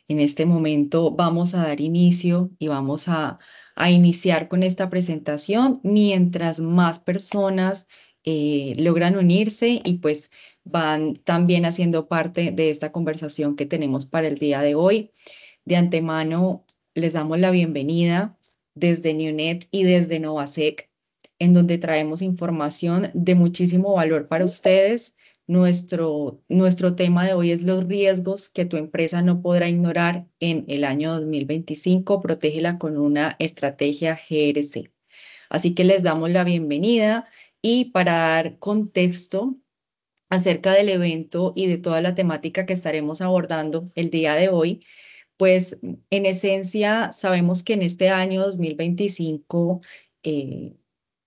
En este momento vamos a dar inicio y vamos a iniciar con esta presentación mientras más personas logran unirse y pues van también haciendo parte de esta conversación que tenemos para el día de hoy. De antemano les damos la bienvenida desde NewNet y desde Novasec, en donde traemos información de muchísimo valor para ustedes. Nuestro tema de hoy es los riesgos que tu empresa no podrá ignorar en el año 2025. Protégela con una estrategia GRC. Así que les damos la bienvenida y para dar contexto acerca del evento y de toda la temática que estaremos abordando el día de hoy, pues en esencia sabemos que en este año 2025 eh,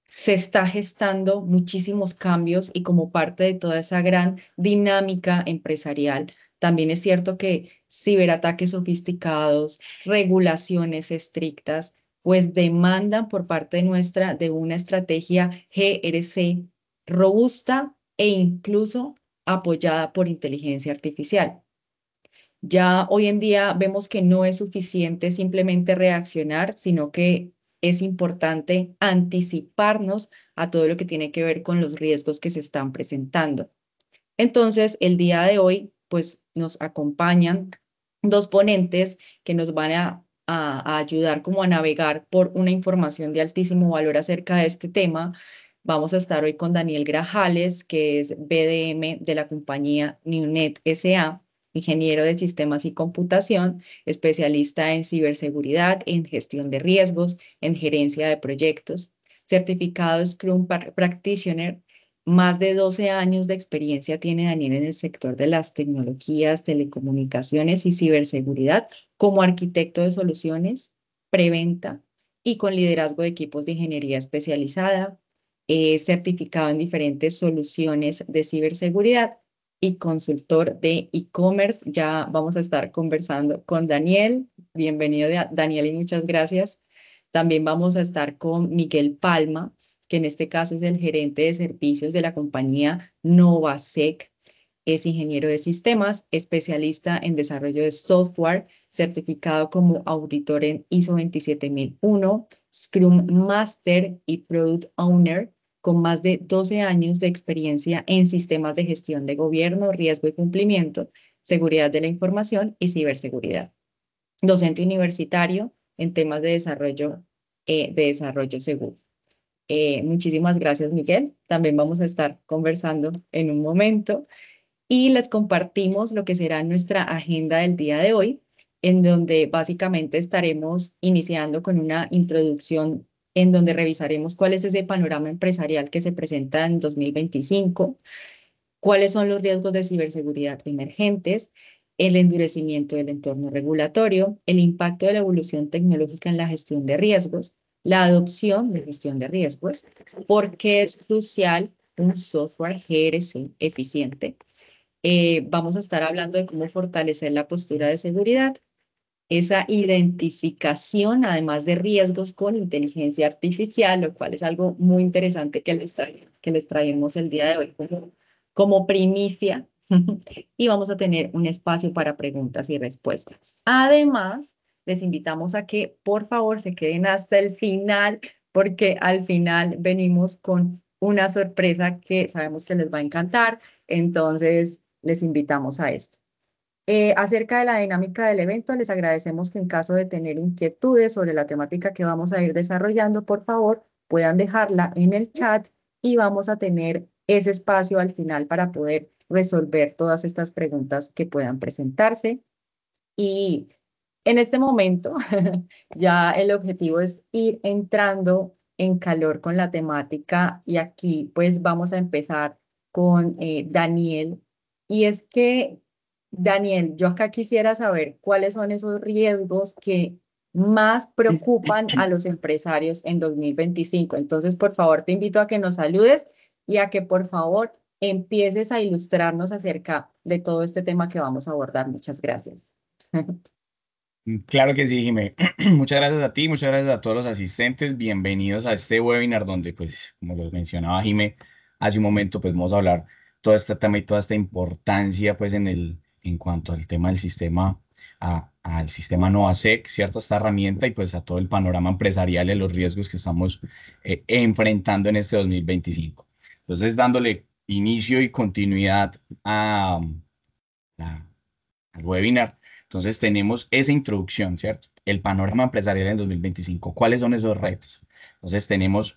se está gestando muchísimos cambios y como parte de toda esa gran dinámica empresarial, también es cierto que ciberataques sofisticados, regulaciones estrictas, pues demandan por parte nuestra de una estrategia GRC robusta e incluso apoyada por inteligencia artificial. Ya hoy en día vemos que no es suficiente simplemente reaccionar, sino que es importante anticiparnos a todo lo que tiene que ver con los riesgos que se están presentando. Entonces, el día de hoy, pues nos acompañan dos ponentes que nos van a ayudar como a navegar por una información de altísimo valor acerca de este tema. Vamos a estar hoy con Daniel Grajales, que es BDM de la compañía Newnet SA, ingeniero de sistemas y computación, especialista en ciberseguridad, en gestión de riesgos, en gerencia de proyectos, certificado Scrum Practitioner. Más de 12 años de experiencia tiene Daniel en el sector de las tecnologías, telecomunicaciones y ciberseguridad como arquitecto de soluciones, preventa y con liderazgo de equipos de ingeniería especializada, certificado en diferentes soluciones de ciberseguridad y consultor de e-commerce. Ya vamos a estar conversando con Daniel. Bienvenido, Daniel, y muchas gracias. También vamos a estar con Miguel Palma, que en este caso es el gerente de servicios de la compañía Novasec. Es ingeniero de sistemas, especialista en desarrollo de software, certificado como auditor en ISO 27001, Scrum Master y Product Owner, con más de 12 años de experiencia en sistemas de gestión de gobierno, riesgo y cumplimiento, seguridad de la información y ciberseguridad. Docente universitario en temas de desarrollo seguro. Muchísimas gracias, Miguel. También vamos a estar conversando en un momento y les compartimos lo que será nuestra agenda del día de hoy, en donde básicamente estaremos iniciando con una introducción en donde revisaremos cuál es ese panorama empresarial que se presenta en 2025, cuáles son los riesgos de ciberseguridad emergentes, el endurecimiento del entorno regulatorio, el impacto de la evolución tecnológica en la gestión de riesgos, la adopción de gestión de riesgos, por qué es crucial un software GRC eficiente. Vamos a estar hablando de cómo fortalecer la postura de seguridad, esa identificación, además de riesgos con inteligencia artificial, lo cual es algo muy interesante que les traemos el día de hoy como primicia. Y vamos a tener un espacio para preguntas y respuestas. Además, les invitamos a que por favor se queden hasta el final, porque al final venimos con una sorpresa que sabemos que les va a encantar. Entonces, les invitamos a esto. Acerca de la dinámica del evento, les agradecemos que en caso de tener inquietudes sobre la temática que vamos a ir desarrollando, por favor, puedan dejarla en el chat y vamos a tener ese espacio al final para poder resolver todas estas preguntas que puedan presentarse. Y en este momento, ya el objetivo es ir entrando en calor con la temática y aquí pues vamos a empezar con Daniel. Y es que, Daniel, yo acá quisiera saber cuáles son esos riesgos que más preocupan a los empresarios en 2025. Entonces, por favor, te invito a que nos saludes y a que por favor empieces a ilustrarnos acerca de todo este tema que vamos a abordar. Muchas gracias. Claro que sí, Jimé. Muchas gracias a ti, muchas gracias a todos los asistentes. Bienvenidos a este webinar donde, pues, como lo mencionaba Jimé hace un momento, pues vamos a hablar todo este tema y toda esta importancia, pues, en cuanto al tema del sistema al sistema NovaSec, ¿cierto? Esta herramienta y pues a todo el panorama empresarial y los riesgos que estamos enfrentando en este 2025. Entonces, dándole inicio y continuidad a, la- al webinar. Entonces tenemos esa introducción, ¿cierto? El panorama empresarial en 2025. ¿Cuáles son esos retos? Entonces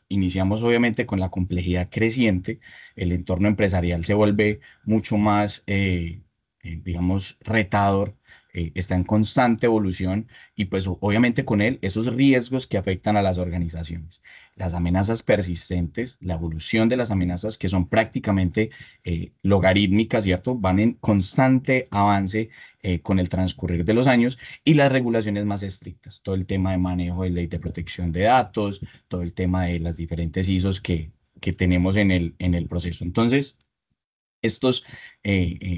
iniciamos obviamente con la complejidad creciente. El entorno empresarial se vuelve mucho más, digamos, retador. Está en constante evolución y pues obviamente con él esos riesgos que afectan a las organizaciones, las amenazas persistentes, la evolución de las amenazas que son prácticamente logarítmicas, ¿cierto? Van en constante avance con el transcurrir de los años y las regulaciones más estrictas, todo el tema de manejo de ley de protección de datos, todo el tema de las diferentes ISOs que tenemos en el proceso. Entonces,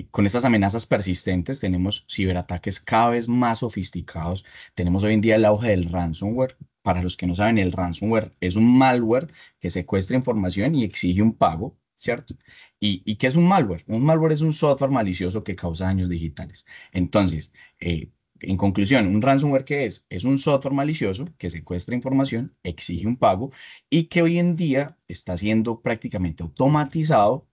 con estas amenazas persistentes tenemos ciberataques cada vez más sofisticados. Tenemos hoy en día el auge del ransomware. Para los que no saben, el ransomware es un malware que secuestra información y exige un pago, ¿cierto? ¿Y qué es un malware? Un malware es un software malicioso que causa daños digitales. Entonces, en conclusión, ¿un ransomware qué es? Es un software malicioso que secuestra información, exige un pago y que hoy en día está siendo prácticamente automatizado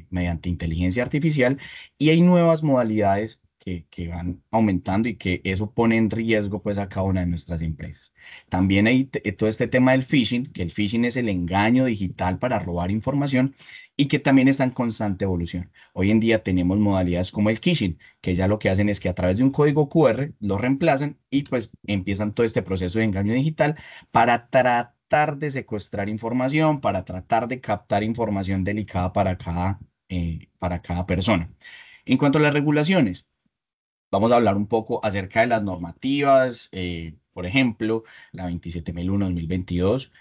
mediante inteligencia artificial y hay nuevas modalidades que van aumentando y que eso pone en riesgo pues a cada una de nuestras empresas. También hay todo este tema del phishing, que el phishing es el engaño digital para robar información y que también está en constante evolución. Hoy en día tenemos modalidades como el phishing, que ya lo que hacen es que a través de un código QR lo reemplazan y pues empiezan todo este proceso de engaño digital para tratar de secuestrar información, para tratar de captar información delicada para cada persona. En cuanto a las regulaciones, vamos a hablar un poco acerca de las normativas, por ejemplo, la 27001-2022,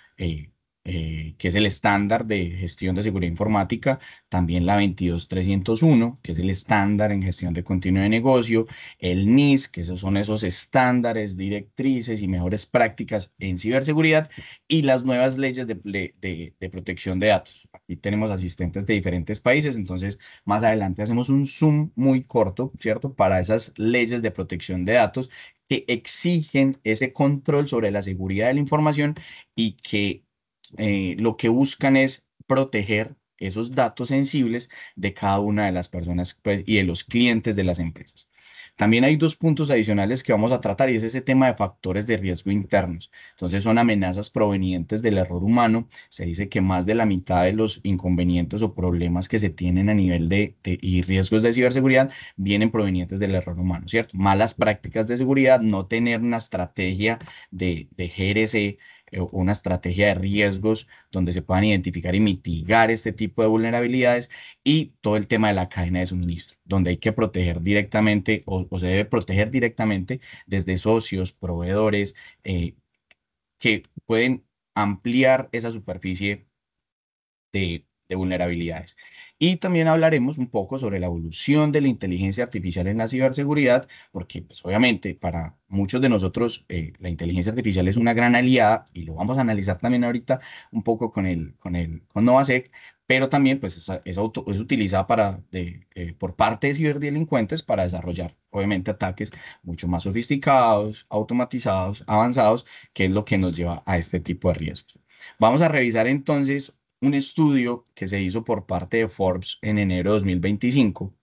que es el estándar de gestión de seguridad informática, también la 22301, que es el estándar en gestión de continuo de negocio, el NIS, que esos son esos estándares, directrices y mejores prácticas en ciberseguridad, y las nuevas leyes de protección de datos. Aquí tenemos asistentes de diferentes países, entonces más adelante hacemos un zoom muy corto, ¿cierto? Para esas leyes de protección de datos que exigen ese control sobre la seguridad de la información y que lo que buscan es proteger esos datos sensibles de cada una de las personas pues, y de los clientes de las empresas. También hay dos puntos adicionales que vamos a tratar y es ese tema de factores de riesgo internos. Entonces son amenazas provenientes del error humano. Se dice que más de la mitad de los inconvenientes o problemas que se tienen a nivel y riesgos de ciberseguridad vienen provenientes del error humano, ¿cierto? Malas prácticas de seguridad, no tener una estrategia de GRC una estrategia de riesgos donde se puedan identificar y mitigar este tipo de vulnerabilidades y todo el tema de la cadena de suministro, donde hay que proteger directamente o se debe proteger directamente desde socios, proveedores que pueden ampliar esa superficie de vulnerabilidades. Y también hablaremos un poco sobre la evolución de la inteligencia artificial en la ciberseguridad, porque pues, obviamente para muchos de nosotros la inteligencia artificial es una gran aliada y lo vamos a analizar también ahorita un poco con Novasec, pero también pues es utilizada por parte de ciberdelincuentes para desarrollar obviamente ataques mucho más sofisticados, automatizados, avanzados, que es lo que nos lleva a este tipo de riesgos. Vamos a revisar entonces un estudio que se hizo por parte de Forbes en enero de 2025,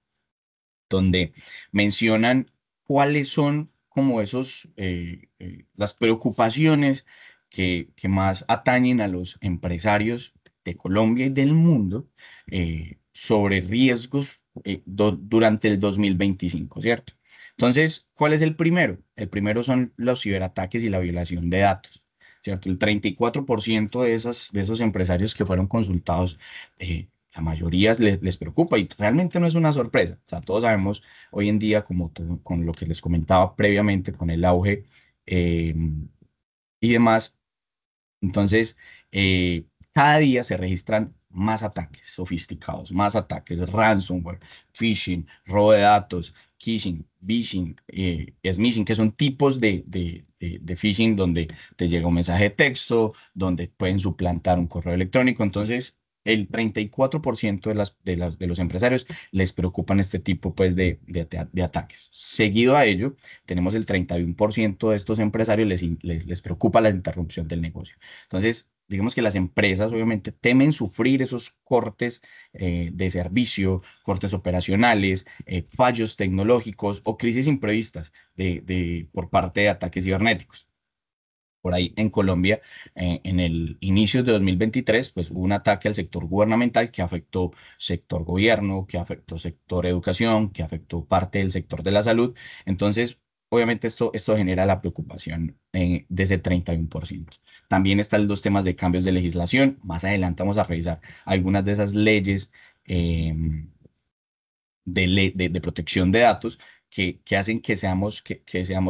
donde mencionan cuáles son como las preocupaciones que más atañen a los empresarios de Colombia y del mundo sobre riesgos durante el 2025, ¿cierto? Entonces, ¿cuál es el primero? El primero son los ciberataques y la violación de datos. ¿Cierto? El 34% de esos empresarios que fueron consultados, la mayoría les preocupa y realmente no es una sorpresa. O sea, todos sabemos hoy en día, con lo que les comentaba previamente, con el auge eh, y demás, entonces, cada día se registran más ataques sofisticados, más ataques, ransomware, phishing, robo de datos, kissing, vishing, smishing, que son tipos de phishing donde te llega un mensaje de texto, donde pueden suplantar un correo electrónico. Entonces, el 34% de los empresarios les preocupan este tipo pues, de ataques. Seguido a ello, tenemos el 31% de estos empresarios les preocupa la interrupción del negocio. Entonces, digamos que las empresas obviamente temen sufrir esos cortes de servicio, cortes operacionales, fallos tecnológicos o crisis imprevistas por parte de ataques cibernéticos. Por ahí en Colombia, en el inicio de 2023, pues hubo un ataque al sector gubernamental que afectó sector gobierno, que afectó sector educación, que afectó parte del sector de la salud. Entonces, obviamente esto genera la preocupación de ese 31%. También están los temas de cambios de legislación. Más adelante vamos a revisar algunas de esas leyes de protección de datos que hacen que seamos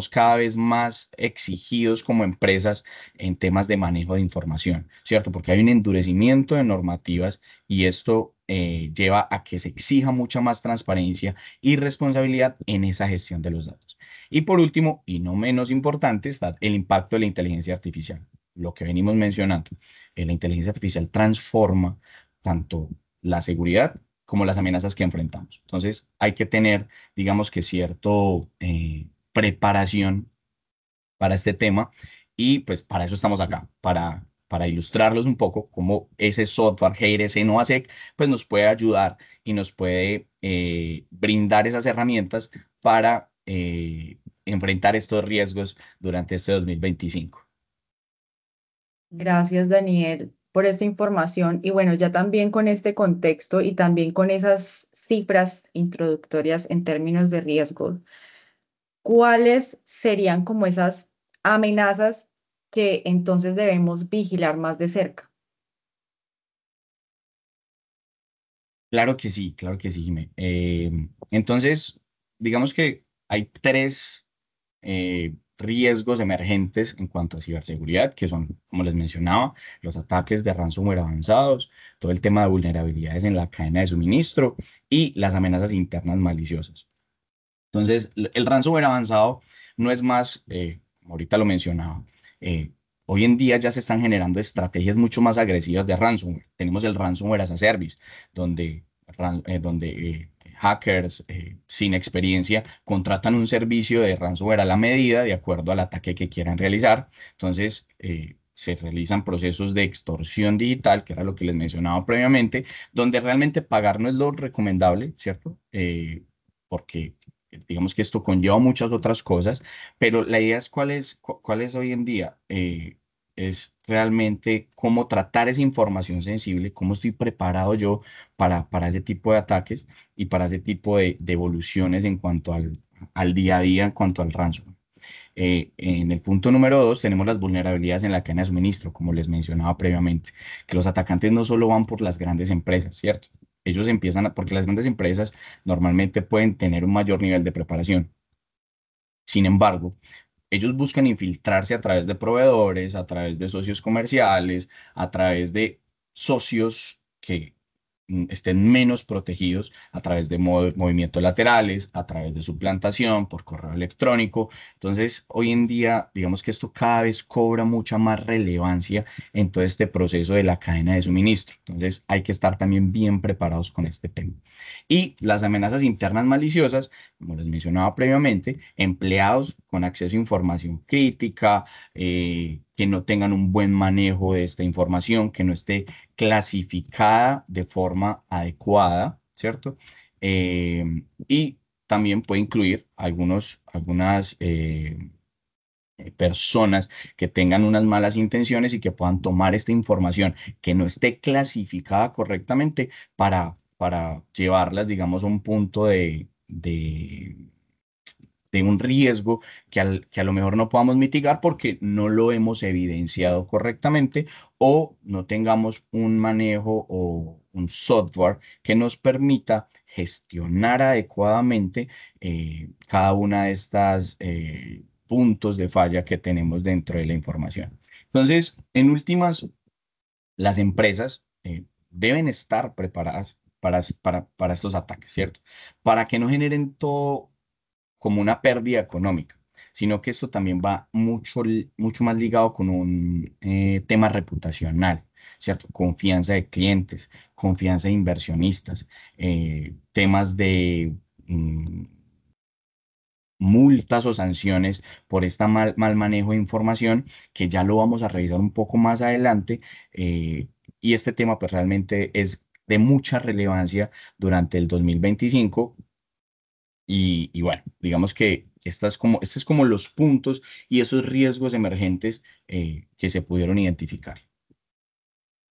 cada vez más exigidos como empresas en temas de manejo de información, ¿cierto? Porque hay un endurecimiento de normativas y esto lleva a que se exija mucha más transparencia y responsabilidad en esa gestión de los datos. Y por último, y no menos importante, está el impacto de la inteligencia artificial. Lo que venimos mencionando, la inteligencia artificial transforma tanto la seguridad como las amenazas que enfrentamos. Entonces, hay que tener, digamos que cierto preparación para este tema y pues para eso estamos acá, para ilustrarlos un poco cómo ese software GRC NovaSec pues nos puede ayudar y nos puede brindar esas herramientas para enfrentar estos riesgos durante este 2025. Gracias, Daniel, por esta información. Y bueno, ya también con este contexto y también con esas cifras introductorias en términos de riesgo, ¿cuáles serían como esas amenazas que entonces debemos vigilar más de cerca? Claro que sí, Jimé. Entonces, digamos que hay tres riesgos emergentes en cuanto a ciberseguridad, que son, como les mencionaba, los ataques de ransomware avanzados, todo el tema de vulnerabilidades en la cadena de suministro y las amenazas internas maliciosas. Entonces, el ransomware avanzado no es más, ahorita lo mencionaba, eh, hoy en día ya se están generando estrategias mucho más agresivas de ransomware. Tenemos el ransomware as a service, donde hackers sin experiencia contratan un servicio de ransomware a la medida de acuerdo al ataque que quieran realizar. Entonces, se realizan procesos de extorsión digital, que era lo que les mencionaba previamente, donde realmente pagar no es lo recomendable, ¿cierto? Porque digamos que esto conlleva muchas otras cosas, pero la idea es cuál es hoy en día. Es realmente cómo tratar esa información sensible, cómo estoy preparado yo para ese tipo de ataques y para ese tipo de evoluciones en cuanto al día a día, en cuanto al ransomware. En el punto número dos tenemos las vulnerabilidades en la cadena de suministro, como les mencionaba previamente, que los atacantes no solo van por las grandes empresas, ¿cierto? Ellos empiezan porque las grandes empresas normalmente pueden tener un mayor nivel de preparación. Sin embargo, ellos buscan infiltrarse a través de proveedores, a través de socios comerciales, a través de socios que estén menos protegidos a través de movimientos laterales, a través de suplantación, por correo electrónico. Entonces, hoy en día, digamos que esto cada vez cobra mucha más relevancia en todo este proceso de la cadena de suministro. Entonces, hay que estar también bien preparados con este tema. Y las amenazas internas maliciosas, como les mencionaba previamente, empleados con acceso a información crítica, que no tengan un buen manejo de esta información, que no esté clasificada de forma adecuada, ¿cierto? Y también puede incluir algunas personas que tengan unas malas intenciones y que puedan tomar esta información que no esté clasificada correctamente para llevarlas, digamos, a un punto de un riesgo que a lo mejor no podamos mitigar porque no lo hemos evidenciado correctamente o no tengamos un manejo o un software que nos permita gestionar adecuadamente cada una de estas puntos de falla que tenemos dentro de la información. Entonces, en últimas, las empresas deben estar preparadas para estos ataques, ¿cierto? Para que no generen todo como una pérdida económica, sino que esto también va mucho más ligado con un tema reputacional. ¿cierto? Confianza de clientes, confianza de inversionistas, temas de multas o sanciones por este mal manejo de información, que ya lo vamos a revisar un poco más adelante. Y este tema pues realmente es de mucha relevancia durante el 2025. Y bueno, digamos que estos es como los puntos y esos riesgos emergentes que se pudieron identificar.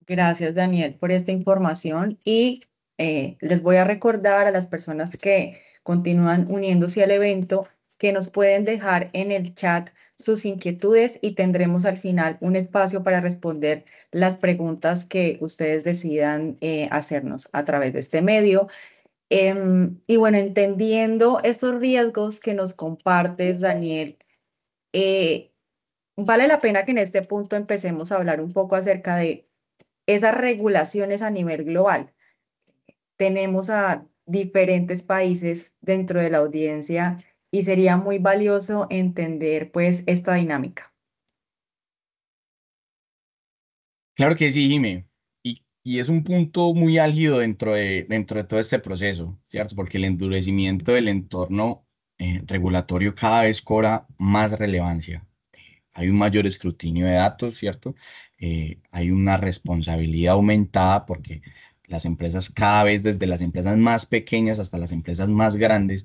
Gracias, Daniel, por esta información y les voy a recordar a las personas que continúan uniéndose al evento que nos pueden dejar en el chat sus inquietudes y tendremos al final un espacio para responder las preguntas que ustedes decidan hacernos a través de este medio. Y bueno, entendiendo estos riesgos que nos compartes, Daniel, eh, vale la pena que en este punto empecemos a hablar un poco acerca de esas regulaciones a nivel global. Tenemos a diferentes países dentro de la audiencia y sería muy valioso entender pues esta dinámica. Claro que sí, Jimé. Y es un punto muy álgido dentro de todo este proceso, ¿cierto? Porque el endurecimiento del entorno regulatorio cada vez cobra más relevancia. Hay un mayor escrutinio de datos, ¿cierto? Hay una responsabilidad aumentada porque las empresas cada vez, desde las empresas más pequeñas hasta las empresas más grandes,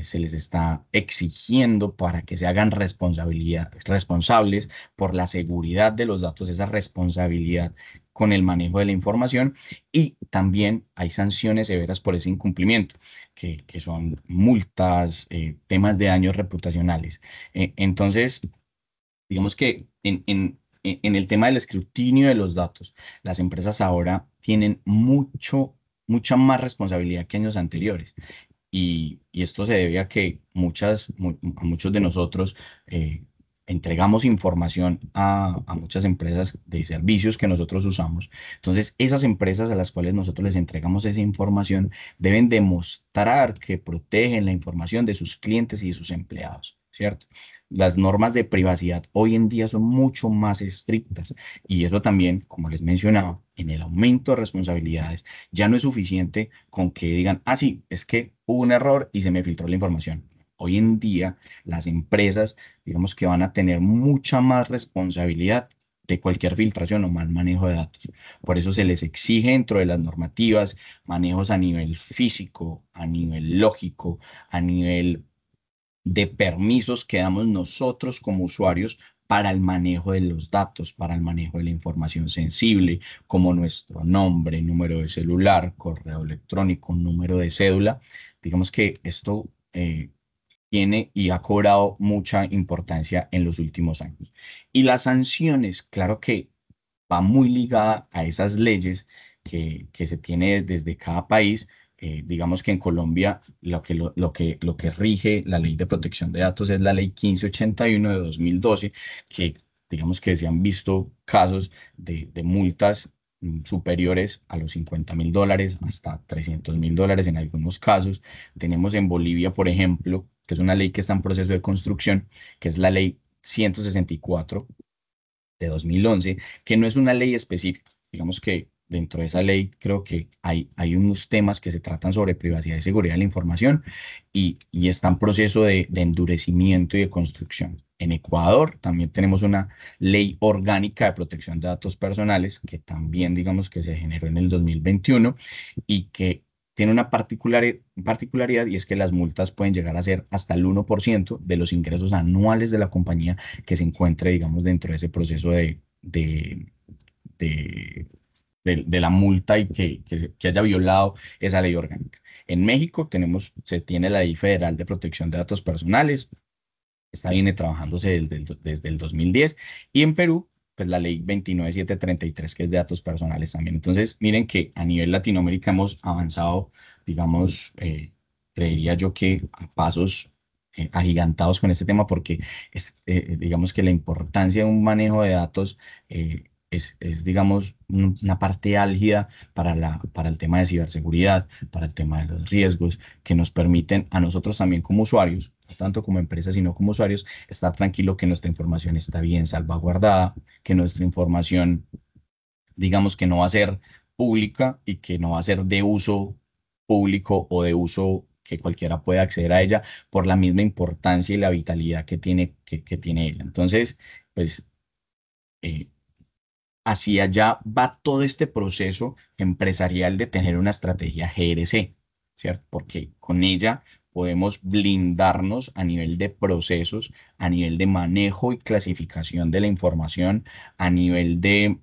se les está exigiendo para que se hagan responsables por la seguridad de los datos, esa responsabilidad con el manejo de la información, y también hay sanciones severas por ese incumplimiento, que son multas, temas de daños reputacionales. Entonces, digamos que en el tema del escrutinio de los datos, las empresas ahora tienen mucha más responsabilidad que años anteriores. Y esto se debe a que a muchos de nosotros entregamos información a muchas empresas de servicios que nosotros usamos. Entonces, esas empresas a las cuales nosotros les entregamos esa información deben demostrar que protegen la información de sus clientes y de sus empleados, ¿cierto? Las normas de privacidad hoy en día son mucho más estrictas, y eso también, como les mencionaba, en el aumento de responsabilidades ya no es suficiente con que digan, ah, sí, es que hubo un error y se me filtró la información. Hoy en día las empresas, digamos que van a tener mucha más responsabilidad de cualquier filtración o mal manejo de datos. Por eso se les exige dentro de las normativas manejos a nivel físico, a nivel lógico, a nivel de permisos que damos nosotros como usuarios para el manejo de los datos, para el manejo de la información sensible, como nuestro nombre, número de celular, correo electrónico, número de cédula. Digamos que esto tiene y ha cobrado mucha importancia en los últimos años. Y las sanciones, claro que va muy ligada a esas leyes que se tiene desde cada país. Digamos que en Colombia lo que rige la ley de protección de datos es la ley 1581 de 2012, que digamos que se han visto casos de multas superiores a los $50.000 hasta $300.000 en algunos casos. Tenemos en Bolivia, por ejemplo, que es una ley que está en proceso de construcción, que es la ley 164 de 2011, que no es una ley específica. Digamos que dentro de esa ley creo que hay unos temas que se tratan sobre privacidad y seguridad de la información, y está en proceso de endurecimiento y de construcción. En Ecuador también tenemos una ley orgánica de protección de datos personales que también digamos que se generó en el 2021 y que tiene una particularidad, y es que las multas pueden llegar a ser hasta el 1% de los ingresos anuales de la compañía que se encuentre, digamos, dentro de ese proceso de, de la multa y que haya violado esa ley orgánica. En México se tiene la Ley Federal de Protección de Datos Personales. Esta viene trabajándose desde el 2010. Y en Perú, pues la ley 29733, que es de datos personales también. Entonces, miren que a nivel Latinoamérica hemos avanzado, digamos, creería yo que a pasos agigantados con este tema, porque digamos que la importancia de un manejo de datos digamos, una parte álgida para el tema de ciberseguridad, para el tema de los riesgos, que nos permiten a nosotros también como usuarios, no tanto como empresas, sino como usuarios, estar tranquilo que nuestra información está bien salvaguardada, que nuestra información digamos que no va a ser pública y que no va a ser de uso público o de uso que cualquiera pueda acceder a ella por la misma importancia y la vitalidad que tiene ella. Entonces, pues eh, hacia allá va todo este proceso empresarial de tener una estrategia GRC, ¿cierto? Porque con ella podemos blindarnos a nivel de procesos, a nivel de manejo y clasificación de la información, a nivel de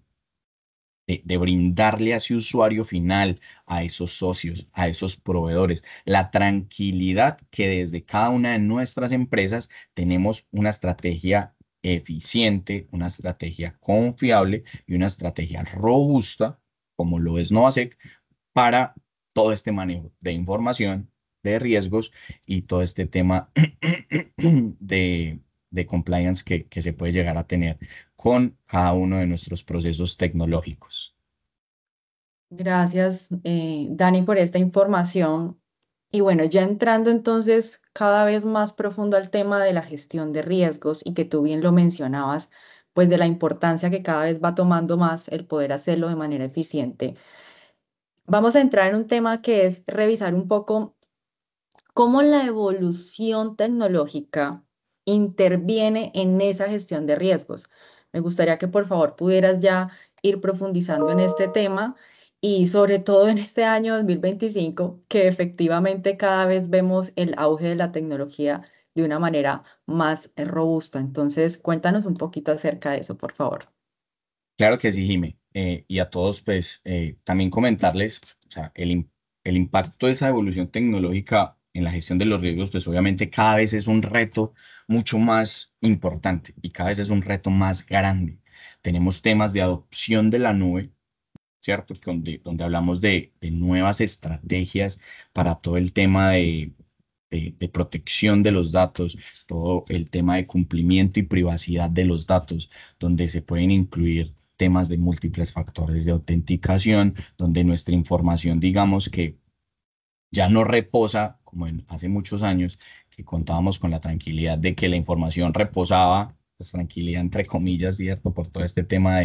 brindarle a ese usuario final, a esos socios, a esos proveedores, la tranquilidad que desde cada una de nuestras empresas tenemos una estrategia eficiente, una estrategia confiable y una estrategia robusta, como lo es Novasec, para todo este manejo de información, de riesgos y todo este tema de, de compliance que se puede llegar a tener con cada uno de nuestros procesos tecnológicos. Gracias, Dani, por esta información. Y bueno, ya entrando entonces cada vez más profundo al tema de la gestión de riesgos y que tú bien lo mencionabas, pues de la importancia que cada vez va tomando más el poder hacerlo de manera eficiente. Vamos a entrar en un tema que es revisar un poco cómo la evolución tecnológica interviene en esa gestión de riesgos. Me gustaría que por favor pudieras ya ir profundizando en este tema y sobre todo en este año 2025, que efectivamente cada vez vemos el auge de la tecnología de una manera más robusta. Entonces, cuéntanos un poquito acerca de eso, por favor. Claro que sí, Jime. Y a todos, pues, también comentarles, o sea, el impacto de esa evolución tecnológica en la gestión de los riesgos, pues obviamente cada vez es un reto mucho más importante y cada vez es un reto más grande. Tenemos temas de adopción de la nube, ¿cierto? Donde hablamos de nuevas estrategias para todo el tema de protección de los datos, todo el tema de cumplimiento y privacidad de los datos, donde se pueden incluir temas de múltiples factores de autenticación, donde nuestra información, digamos que ya no reposa, como hace muchos años, que contábamos con la tranquilidad de que la información reposaba, pues tranquilidad entre comillas, ¿cierto? Por todo este tema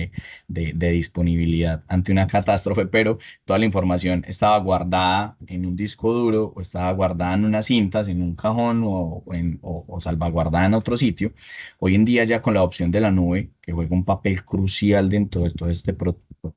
de disponibilidad ante una catástrofe, pero toda la información estaba guardada en un disco duro o estaba guardada en unas cintas, en un cajón o salvaguardada en otro sitio. Hoy en día ya con la opción de la nube, que juega un papel crucial dentro de todo este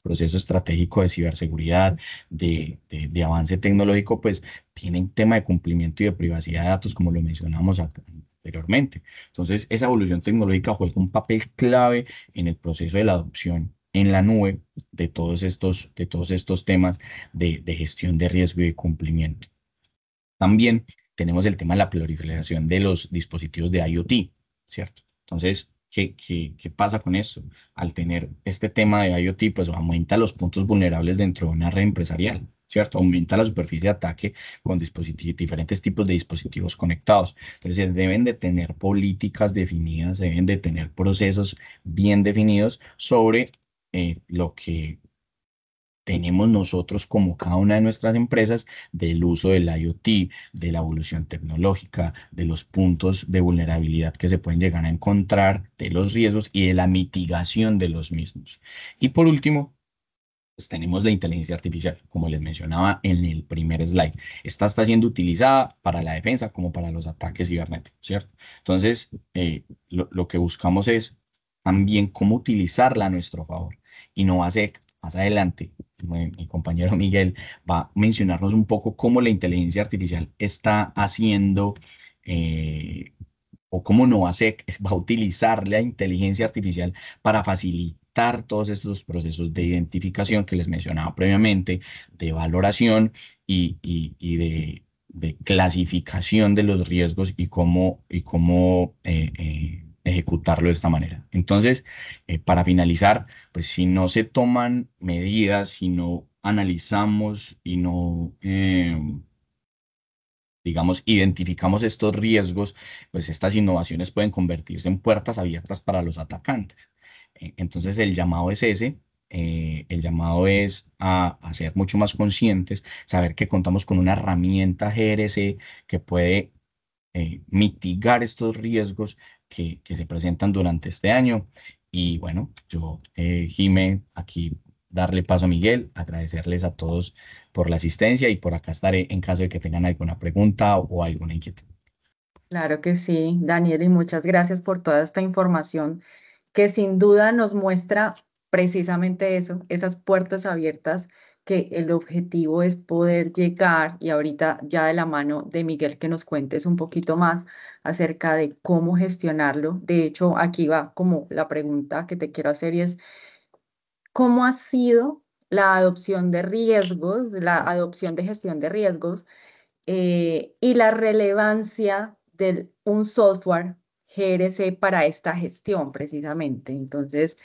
proceso estratégico de ciberseguridad, de avance tecnológico, pues tienen tema de cumplimiento y de privacidad de datos, como lo mencionamos anteriormente. Entonces, esa evolución tecnológica juega un papel clave en el proceso de la adopción en la nube de todos estos temas de gestión de riesgo y de cumplimiento. También tenemos el tema de la proliferación de los dispositivos de IoT, ¿cierto? Entonces, ¿qué pasa con esto? Al tener este tema de IoT, pues aumenta los puntos vulnerables dentro de una red empresarial, ¿cierto? Aumenta la superficie de ataque con diferentes tipos de dispositivos conectados. Entonces, deben de tener políticas definidas, deben de tener procesos bien definidos sobre lo que tenemos nosotros como cada una de nuestras empresas del uso del IoT, de la evolución tecnológica, de los puntos de vulnerabilidad que se pueden llegar a encontrar, de los riesgos y de la mitigación de los mismos. Y por último, pues tenemos la inteligencia artificial, como les mencionaba en el primer slide. Esta está siendo utilizada para la defensa como para los ataques cibernéticos, ¿cierto? Entonces, lo que buscamos es también cómo utilizarla a nuestro favor. Y no va a ser más adelante, mi compañero Miguel va a mencionarnos un poco cómo la inteligencia artificial está haciendo o cómo Novasec va a utilizar la inteligencia artificial para facilitar todos estos procesos de identificación que les mencionaba previamente, de valoración y de clasificación de los riesgos y cómo ejecutarlo de esta manera. Entonces, para finalizar, pues si no se toman medidas, si no analizamos y no digamos, identificamos estos riesgos, pues estas innovaciones pueden convertirse en puertas abiertas para los atacantes. Entonces el llamado es ese. El llamado es a ser mucho más conscientes, saber que contamos con una herramienta GRC que puede mitigar estos riesgos que se presentan durante este año. Y bueno, yo, Jime, aquí darle paso a Miguel, agradecerles a todos por la asistencia y por acá estaré en caso de que tengan alguna pregunta o alguna inquietud. Claro que sí, Daniel, y muchas gracias por toda esta información que sin duda nos muestra precisamente eso, esas puertas abiertas, que el objetivo es poder llegar y ahorita ya de la mano de Miguel que nos cuentes un poquito más acerca de cómo gestionarlo. De hecho, aquí va como la pregunta que te quiero hacer y es, ¿cómo ha sido la adopción de riesgos, la adopción de gestión de riesgos y la relevancia de un software GRC para esta gestión precisamente? Entonces,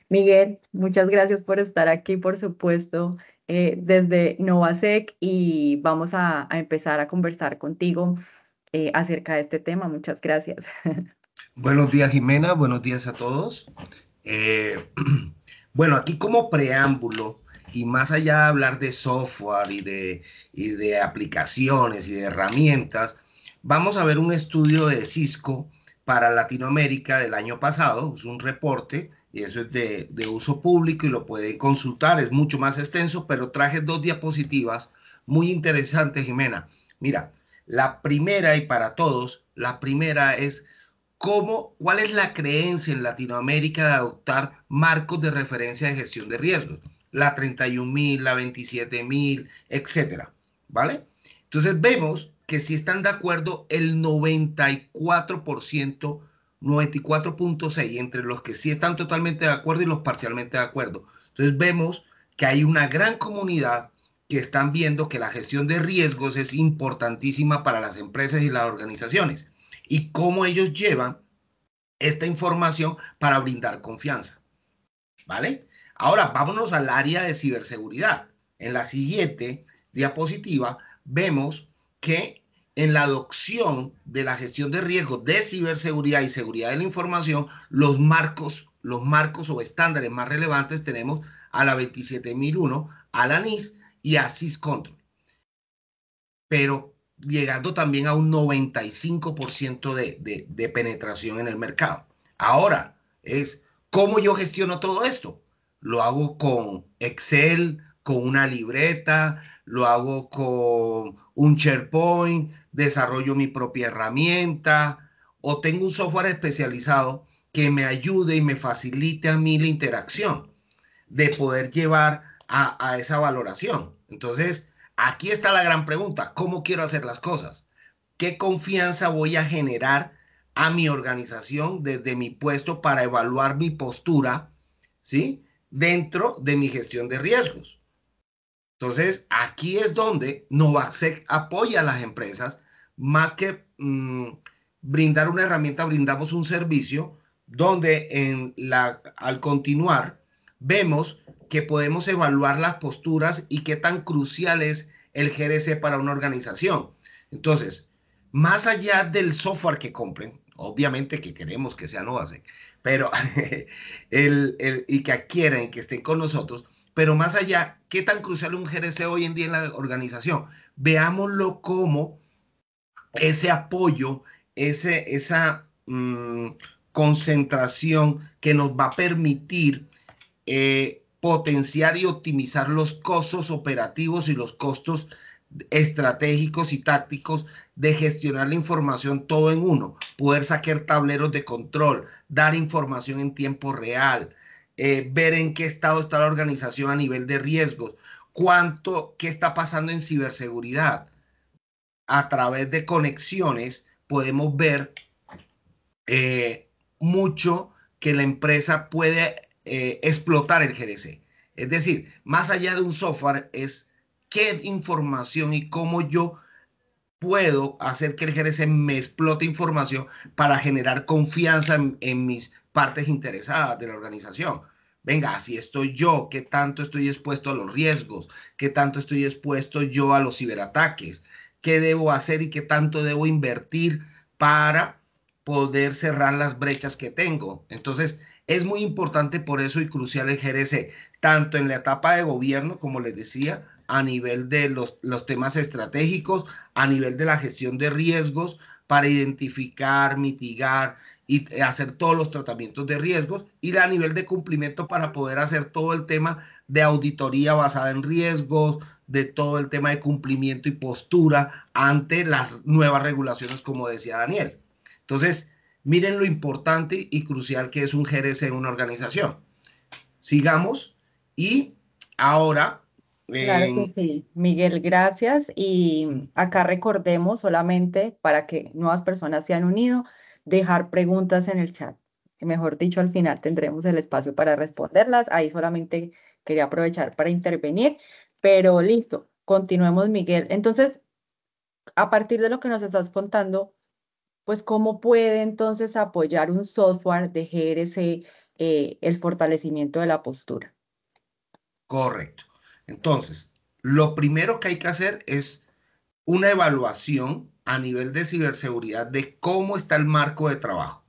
Miguel, muchas gracias por estar aquí, por supuesto, desde Novasec y vamos a empezar a conversar contigo acerca de este tema. Muchas gracias. Buenos días, Jimena. Buenos días a todos. Eh, bueno, aquí como preámbulo, y más allá de hablar de software y de aplicaciones y de herramientas, vamos a ver un estudio de Cisco para Latinoamérica del año pasado. Es un reporte y eso es de uso público y lo pueden consultar. Es mucho más extenso, pero traje dos diapositivas muy interesantes, Jimena. Mira, la primera y para todos, la primera es cuál es la creencia en Latinoamérica de adoptar marcos de referencia de gestión de riesgos, la 31.000, la 27.000, etcétera, ¿vale? Entonces vemos que si están de acuerdo el 94%, 94.6 entre los que sí están totalmente de acuerdo y los parcialmente de acuerdo. Entonces vemos que hay una gran comunidad que están viendo que la gestión de riesgos es importantísima para las empresas y las organizaciones y cómo ellos llevan esta información para brindar confianza, ¿vale? Ahora vámonos al área de ciberseguridad. En la siguiente diapositiva vemos que en la adopción de la gestión de riesgos de ciberseguridad y seguridad de la información, los marcos o estándares más relevantes tenemos a la 27001, a la NIS y a SysControl. Pero llegando también a un 95% de penetración en el mercado. Ahora, es cómo yo gestiono todo esto. Lo hago con Excel, con una libreta, lo hago con un SharePoint, desarrollo mi propia herramienta o tengo un software especializado que me ayude y me facilite a mí la interacción de poder llevar a esa valoración. Entonces, aquí está la gran pregunta: ¿cómo quiero hacer las cosas? ¿Qué confianza voy a generar a mi organización desde mi puesto para evaluar mi postura, ¿sí?, dentro de mi gestión de riesgos? Entonces, aquí es donde Novasec apoya a las empresas. Más que brindar una herramienta, brindamos un servicio donde al continuar vemos que podemos evaluar las posturas y qué tan crucial es el GRC para una organización. Entonces, más allá del software que compren, obviamente que queremos que sea Novasec, pero y que adquieran y que estén con nosotros, pero más allá, ¿qué tan crucial es un GRC hoy en día en la organización? Veámoslo como ese apoyo, esa concentración que nos va a permitir potenciar y optimizar los costos operativos y los costos estratégicos y tácticos de gestionar la información todo en uno, poder sacar tableros de control, dar información en tiempo real, ver en qué estado está la organización a nivel de riesgos, qué está pasando en ciberseguridad. A través de conexiones podemos ver mucho que la empresa puede explotar el GRC. Es decir, más allá de un software, es qué información y cómo yo puedo hacer que el GRC me explote información para generar confianza en mis partes interesadas de la organización. Venga, así estoy yo, qué tanto estoy expuesto a los riesgos, qué tanto estoy expuesto yo a los ciberataques, qué debo hacer y qué tanto debo invertir para poder cerrar las brechas que tengo. Entonces, es muy importante por eso y crucial el GRC, tanto en la etapa de gobierno, como les decía, a nivel de los temas estratégicos, a nivel de la gestión de riesgos, para identificar, mitigar y hacer todos los tratamientos de riesgos, ir a nivel de cumplimiento para poder hacer todo el tema de auditoría basada en riesgos, de todo el tema de cumplimiento y postura ante las nuevas regulaciones, como decía Daniel. Entonces, miren lo importante y crucial que es un GRC en una organización. Sigamos y ahora... Claro que sí, Miguel, gracias. Y acá recordemos solamente para que nuevas personas se han unido, dejar preguntas en el chat. Que mejor dicho, al final tendremos el espacio para responderlas. Ahí solamente quería aprovechar para intervenir, pero listo, continuemos, Miguel. Entonces, a partir de lo que nos estás contando, pues, ¿cómo puede entonces apoyar un software de GRC el fortalecimiento de la postura? Correcto. Entonces, lo primero que hay que hacer es una evaluación a nivel de ciberseguridad de cómo está el marco de trabajo,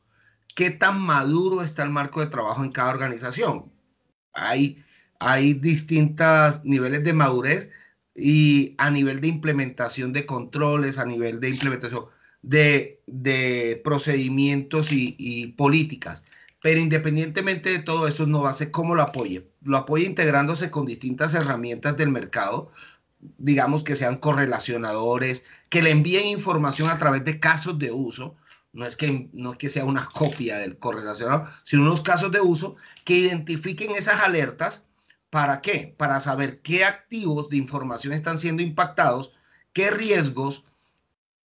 qué tan maduro está el marco de trabajo en cada organización. Hay distintos niveles de madurez y a nivel de implementación de controles, a nivel de implementación de procedimientos y políticas. Pero independientemente de todo eso, no va a ser cómo lo apoye. Lo apoya integrándose con distintas herramientas del mercado, digamos que sean correlacionadores, que le envíen información a través de casos de uso. No es que sea una copia del correlacionador, sino unos casos de uso que identifiquen esas alertas. ¿Para qué? Para saber qué activos de información están siendo impactados, qué riesgos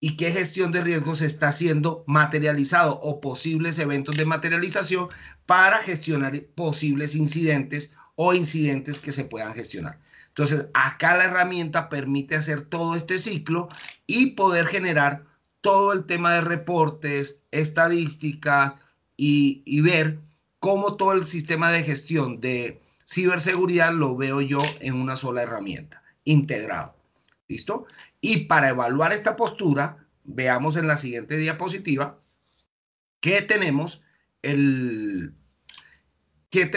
y qué gestión de riesgos está siendo materializado o posibles eventos de materialización para gestionar posibles incidentes o incidentes que se puedan gestionar. Entonces, acá la herramienta permite hacer todo este ciclo y poder generar todo el tema de reportes, estadísticas y ver cómo todo el sistema de gestión de ciberseguridad lo veo yo en una sola herramienta, integrado. ¿Listo? Y para evaluar esta postura, veamos en la siguiente diapositiva que tenemos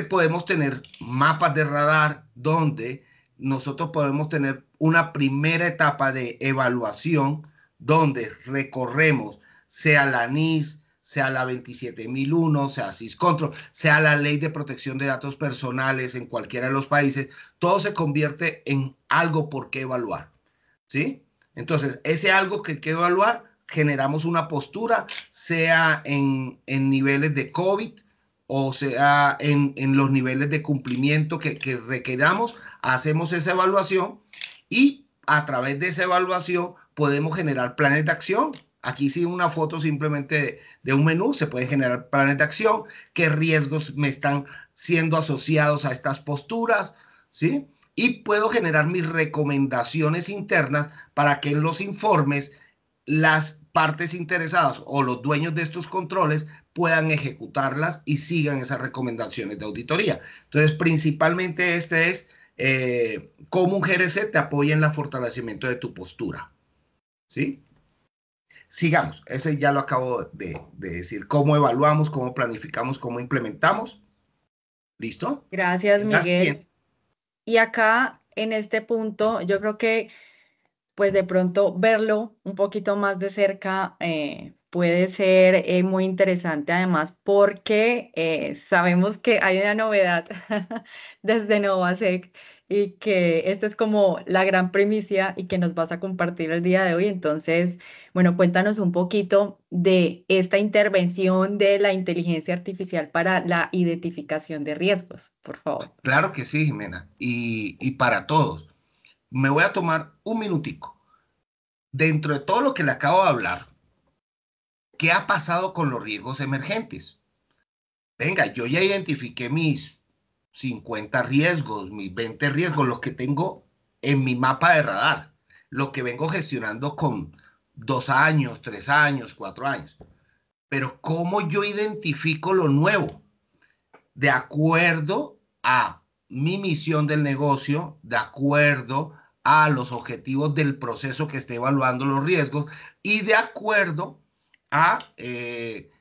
podemos tener mapas de radar donde nosotros podemos tener una primera etapa de evaluación donde recorremos, sea la NIS, sea la 27001, sea SysControl, sea la Ley de Protección de Datos Personales en cualquiera de los países, todo se convierte en algo por qué evaluar, ¿sí? Entonces, ese algo que hay que evaluar, generamos una postura, sea en niveles de COVID, o sea en los niveles de cumplimiento que requeramos, hacemos esa evaluación y a través de esa evaluación podemos generar planes de acción. Aquí sí una foto simplemente de un menú, se pueden generar planes de acción, qué riesgos me están siendo asociados a estas posturas, ¿sí? Y puedo generar mis recomendaciones internas para que en los informes las partes interesadas o los dueños de estos controles puedan ejecutarlas y sigan esas recomendaciones de auditoría. Entonces, principalmente este es cómo un GRC te apoya en el fortalecimiento de tu postura, ¿sí? Sigamos, ese ya lo acabo de decir, cómo evaluamos, cómo planificamos, cómo implementamos. ¿Listo? Gracias, La Miguel. Y acá, en este punto, yo creo que pues de pronto verlo un poquito más de cerca puede ser muy interesante además porque sabemos que hay una novedad desde Novasec y que esta es como la gran primicia y que nos vas a compartir el día de hoy. Entonces, bueno, cuéntanos un poquito de esta intervención de la inteligencia artificial para la identificación de riesgos, por favor. Claro que sí, Jimena, y para todos. Me voy a tomar un minutico. Dentro de todo lo que le acabo de hablar, ¿qué ha pasado con los riesgos emergentes? Venga, yo ya identifiqué mis 50 riesgos, mis 20 riesgos, los que tengo en mi mapa de radar, lo que vengo gestionando con 2 años, 3 años, 4 años. Pero ¿cómo yo identifico lo nuevo? De acuerdo a mi misión del negocio, de acuerdo a los objetivos del proceso que esté evaluando los riesgos y de acuerdo a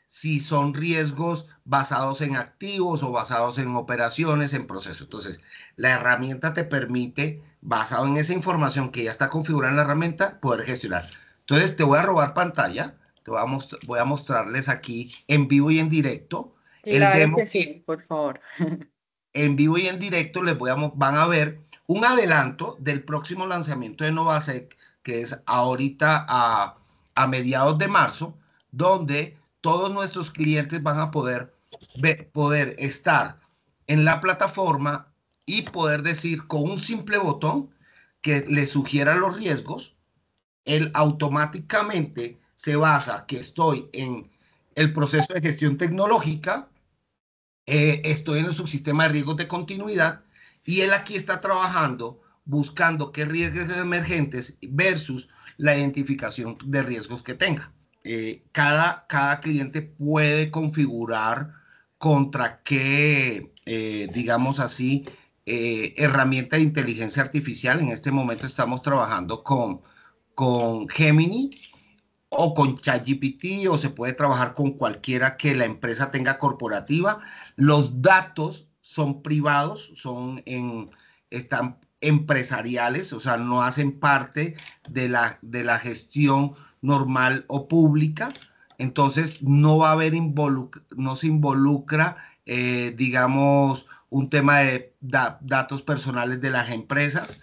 si son riesgos basados en activos o basados en operaciones, en procesos. Entonces, la herramienta te permite, basado en esa información que ya está configurada en la herramienta, poder gestionar. Entonces, te voy a robar pantalla Voy a mostrarles aquí en vivo y en directo el Claro demo que sí, por favor. en vivo y en directo van a ver un adelanto del próximo lanzamiento de Novasec, que es ahorita a mediados de marzo, donde todos nuestros clientes van a poder estar en la plataforma y poder decir con un simple botón que le sugiera los riesgos. Él automáticamente se basa que estoy en el proceso de gestión tecnológica, estoy en el subsistema de riesgos de continuidad y él aquí está trabajando buscando qué riesgos emergentes versus la identificación de riesgos que tenga. Cada cliente puede configurar contra qué, digamos así, herramienta de inteligencia artificial. En este momento estamos trabajando con Gemini o con ChatGPT, o se puede trabajar con cualquiera que la empresa tenga corporativa. Los datos son privados, están empresariales, o sea, no hacen parte de la gestión normal o pública. Entonces, no va a haber no se involucra, digamos, un tema de datos personales de las empresas.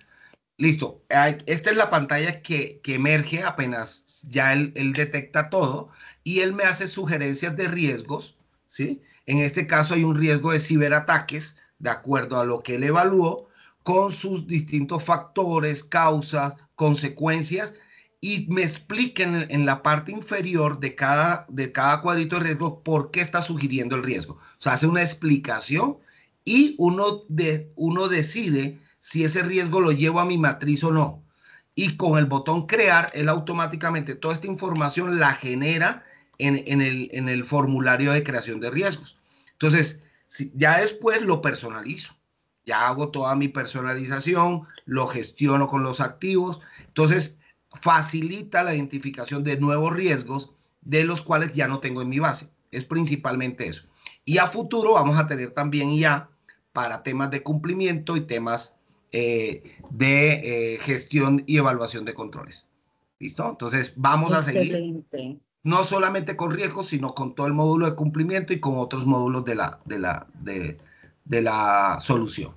Listo. Esta es la pantalla que emerge apenas ya él detecta todo y él me hace sugerencias de riesgos, ¿sí? En este caso hay un riesgo de ciberataques, de acuerdo a lo que él evaluó, con sus distintos factores, causas, consecuencias, y me explica en la parte inferior de cada cuadrito de riesgo por qué está sugiriendo el riesgo. O sea, hace una explicación y uno decide si ese riesgo lo llevo a mi matriz o no. Y con el botón crear, él automáticamente toda esta información la genera en el formulario de creación de riesgos. Entonces, ya después lo personalizo. Ya hago toda mi personalización, lo gestiono con los activos. Entonces, facilita la identificación de nuevos riesgos de los cuales ya no tengo en mi base. Es principalmente eso. Y a futuro vamos a tener también IA para temas de cumplimiento y temas de gestión y evaluación de controles. ¿Listo? Entonces vamos a seguir Excelente. no solamente con riesgos, sino con todo el módulo de cumplimiento y con otros módulos de la solución.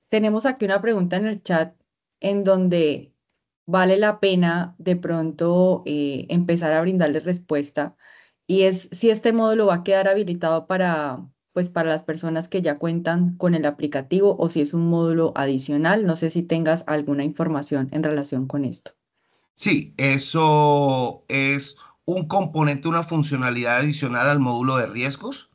Tenemos aquí una pregunta en el chat en donde vale la pena de pronto empezar a brindarle respuesta y es si este módulo va a quedar habilitado para, pues, para las personas que ya cuentan con el aplicativo o si es un módulo adicional. No sé si tengas alguna información en relación con esto. Sí, eso es un componente, una funcionalidad adicional al módulo de riesgos,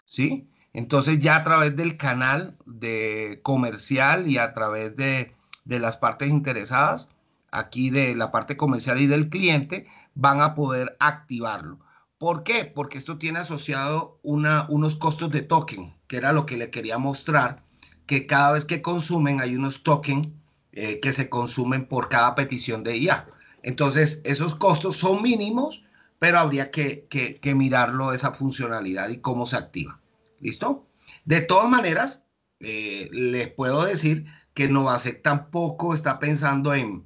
¿sí? Entonces ya a través del canal de comercial y a través de las partes interesadas, aquí de la parte comercial y del cliente, van a poder activarlo. ¿Por qué? Porque esto tiene asociado unos costos de token, que era lo que le quería mostrar, que cada vez que consumen hay unos tokens que se consumen por cada petición de IA. Entonces, esos costos son mínimos, pero habría que mirarlo, esa funcionalidad y cómo se activa. ¿Listo? De todas maneras, les puedo decir que Novasec tampoco está pensando en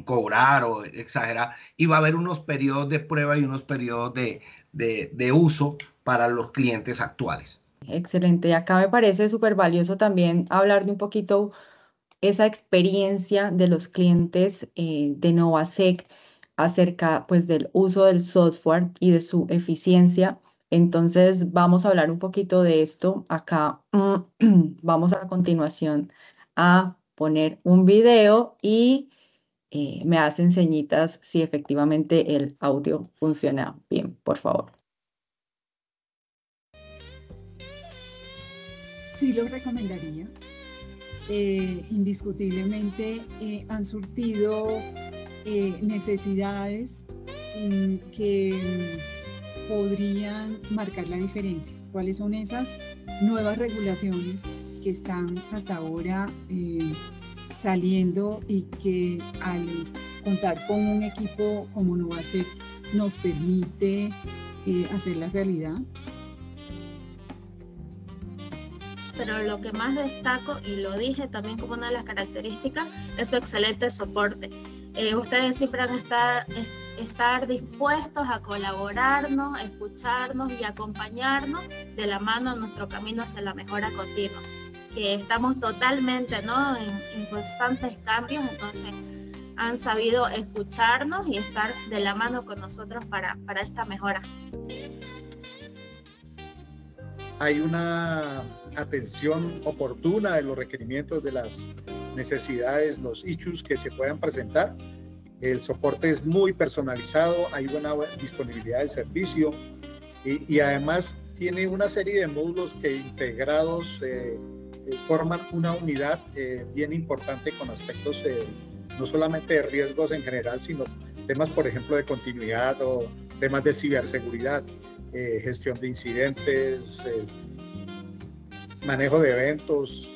cobrar o exagerar y va a haber unos periodos de prueba y unos periodos de uso para los clientes actuales. Excelente. Acá me parece súper valioso también hablar de un poquito esa experiencia de los clientes de Novasec acerca pues del uso del software y de su eficiencia. Entonces vamos a hablar un poquito de esto. Acá vamos a continuación a poner un video y me hacen señitas si efectivamente el audio funciona bien, por favor. Sí lo recomendaría. Indiscutiblemente han surtido necesidades que podrían marcar la diferencia. ¿Cuáles son esas nuevas regulaciones que están hasta ahora saliendo y que al contar con un equipo como Novasec nos permite hacer la realidad? Pero lo que más destaco, y lo dije también como una de las características, es su excelente soporte. Ustedes siempre han estar dispuestos a colaborarnos, escucharnos y acompañarnos de la mano en nuestro camino hacia la mejora continua, que estamos totalmente, ¿no?, en constantes cambios. Entonces han sabido escucharnos y estar de la mano con nosotros para esta mejora. Hay una atención oportuna de los requerimientos, de las necesidades, los issues que se puedan presentar. El soporte es muy personalizado, hay buena disponibilidad del servicio y además tiene una serie de módulos que integrados forman una unidad bien importante con aspectos no solamente de riesgos en general, sino temas, por ejemplo, de continuidad o temas de ciberseguridad, gestión de incidentes, manejo de eventos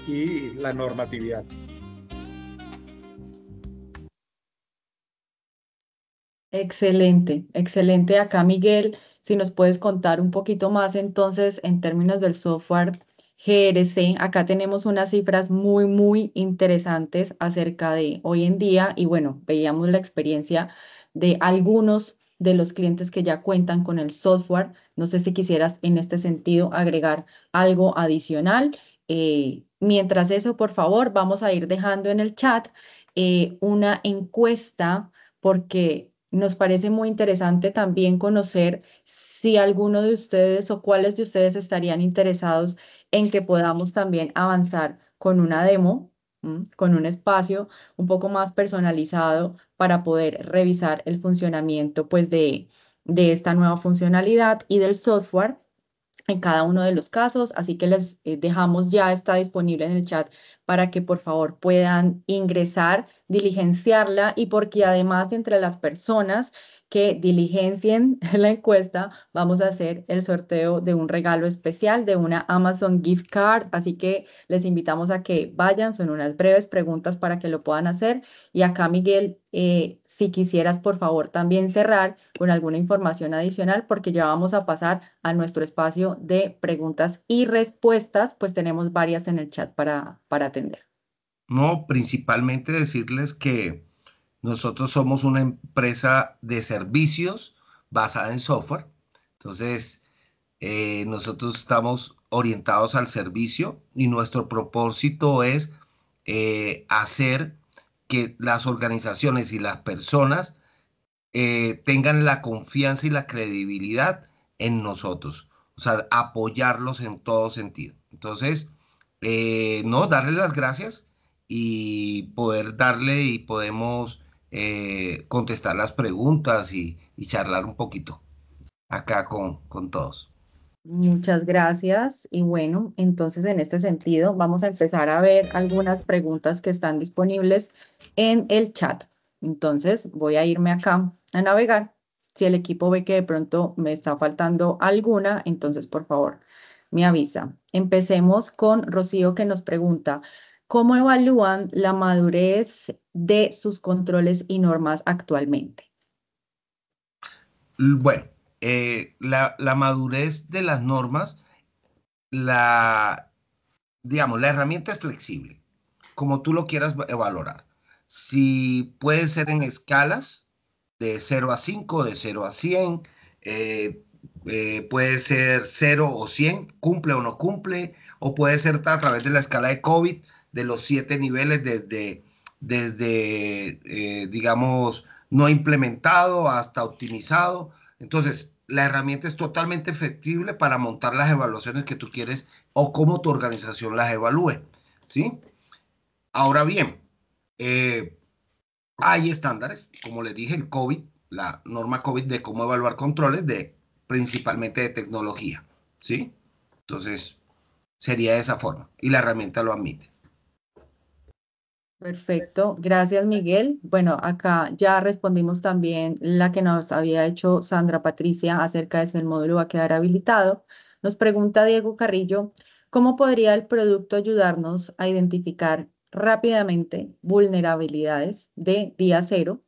y la normatividad. Excelente, excelente. Acá, Miguel, si nos puedes contar un poquito más entonces en términos del software GRC. Acá tenemos unas cifras muy, muy interesantes acerca de hoy en día y bueno, veíamos la experiencia de algunos de los clientes que ya cuentan con el software. No sé si quisieras en este sentido agregar algo adicional. Mientras eso, por favor, vamos a ir dejando en el chat una encuesta porque nos parece muy interesante también conocer si alguno de ustedes o cuáles de ustedes estarían interesados en que podamos también avanzar con una demo, con un espacio un poco más personalizado para poder revisar el funcionamiento pues, de esta nueva funcionalidad y del software en cada uno de los casos. Así que les dejamos ya, está disponible en el chat para que por favor puedan ingresar, diligenciarla y porque además entre las personas que diligencien la encuesta vamos a hacer el sorteo de un regalo especial de una Amazon Gift Card. Así que les invitamos a que vayan, son unas breves preguntas para que lo puedan hacer. Y acá, Miguel, si quisieras por favor también cerrar con alguna información adicional porque ya vamos a pasar a nuestro espacio de preguntas y respuestas, pues tenemos varias en el chat para atender. No, principalmente decirles que nosotros somos una empresa de servicios basada en software. Entonces, nosotros estamos orientados al servicio y nuestro propósito es hacer que las organizaciones y las personas tengan la confianza y la credibilidad en nosotros. O sea, apoyarlos en todo sentido. Entonces, no, darles las gracias y poder darle y podemos contestar las preguntas y charlar un poquito acá con todos. Muchas gracias. Y bueno, entonces en este sentido vamos a empezar a ver algunas preguntas que están disponibles en el chat. Entonces voy a irme acá a navegar. Si el equipo ve que de pronto me está faltando alguna, entonces por favor me avisa. Empecemos con Rocío que nos pregunta, ¿cómo evalúan la madurez de sus controles y normas actualmente? Bueno, la madurez de las normas, digamos, la herramienta es flexible, como tú lo quieras valorar. Si puede ser en escalas de 0 a 5, de 0 a 100, puede ser 0 o 100, cumple o no cumple, o puede ser a través de la escala de COVID, de los 7 niveles desde digamos, no implementado hasta optimizado. Entonces, la herramienta es totalmente flexible para montar las evaluaciones que tú quieres o cómo tu organización las evalúe, ¿sí? Ahora bien, hay estándares, como les dije, el COVID, la norma COVID de cómo evaluar controles, principalmente de tecnología, ¿sí? Entonces, sería de esa forma y la herramienta lo admite. Perfecto, gracias Miguel. Bueno, acá ya respondimos también la que nos había hecho Sandra Patricia acerca de si el módulo va a quedar habilitado. Nos pregunta Diego Carrillo, ¿cómo podría el producto ayudarnos a identificar rápidamente vulnerabilidades de día cero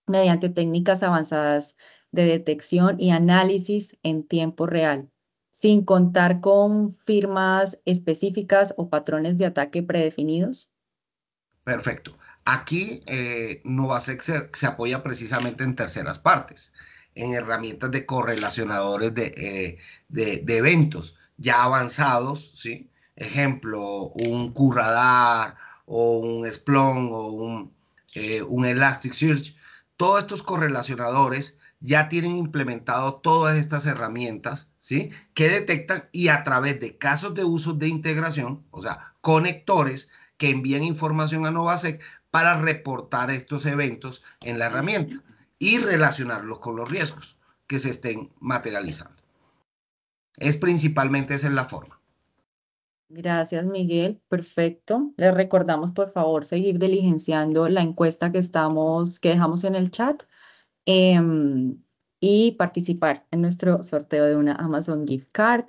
mediante técnicas avanzadas de detección y análisis en tiempo real, sin contar con firmas específicas o patrones de ataque predefinidos? Perfecto. Aquí Novasec se apoya precisamente en terceras partes, en herramientas de correlacionadores de eventos ya avanzados, ¿sí? Ejemplo, un QRadar o un Splunk o un Elasticsearch. Todos estos correlacionadores ya tienen implementado todas estas herramientas, ¿sí? Que detectan y a través de casos de uso de integración, o sea, conectores que envían información a Novasec para reportar estos eventos en la herramienta y relacionarlos con los riesgos que se estén materializando. Es principalmente esa es la forma. Gracias, Miguel. Perfecto. Les recordamos, por favor, seguir diligenciando la encuesta que dejamos en el chat y participar en nuestro sorteo de una Amazon Gift Card.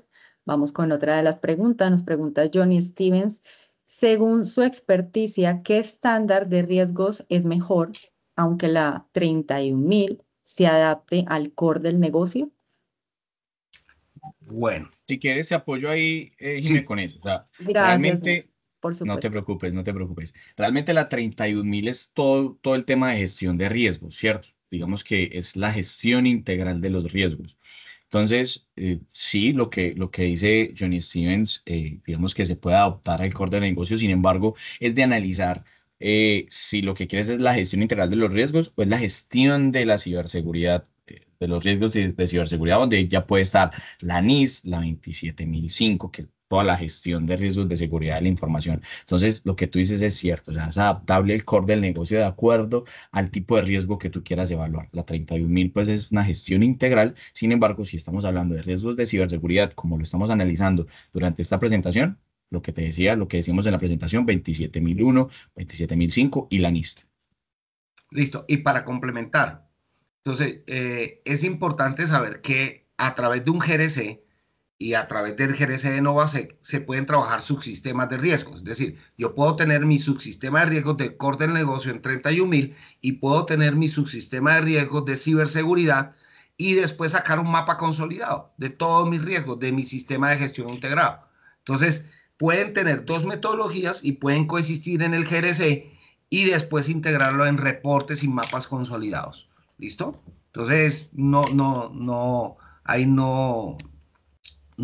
Vamos con otra de las preguntas. Nos pregunta Johnny Stevens. Según su experticia, ¿qué estándar de riesgos es mejor, aunque la 31.000 se adapte al core del negocio? Bueno. Si quieres, te apoyo ahí, Jimé, Sí. con eso. O sea, Gracias, realmente, por no supuesto. te preocupes, no te preocupes. Realmente la 31.000 es todo el tema de gestión de riesgos, ¿cierto? Digamos que es la gestión integral de los riesgos. Entonces, sí, lo que dice Johnny Stevens, digamos que se puede adoptar al core del negocio, sin embargo, es de analizar si lo que quieres es la gestión integral de los riesgos o es la gestión de la ciberseguridad, de los riesgos de ciberseguridad, donde ya puede estar la NIS, la 27005, que es toda la gestión de riesgos de seguridad de la información. Entonces, lo que tú dices es cierto, o sea, es adaptable el core del negocio de acuerdo al tipo de riesgo que tú quieras evaluar. La 31.000 pues es una gestión integral. Sin embargo, si estamos hablando de riesgos de ciberseguridad, como lo estamos analizando durante esta presentación, lo que te decía, lo que decimos en la presentación, 27001, 27005 y la NIST. Listo. Y para complementar, entonces, es importante saber que a través de un GRC y a través del GRC de Novasec se pueden trabajar subsistemas de riesgos. Es decir, yo puedo tener mi subsistema de riesgos de core del negocio en 31.000 y puedo tener mi subsistema de riesgos de ciberseguridad y después sacar un mapa consolidado de todos mis riesgos de mi sistema de gestión integrado. Entonces, pueden tener dos metodologías y pueden coexistir en el GRC y después integrarlo en reportes y mapas consolidados. ¿Listo? Entonces, ahí no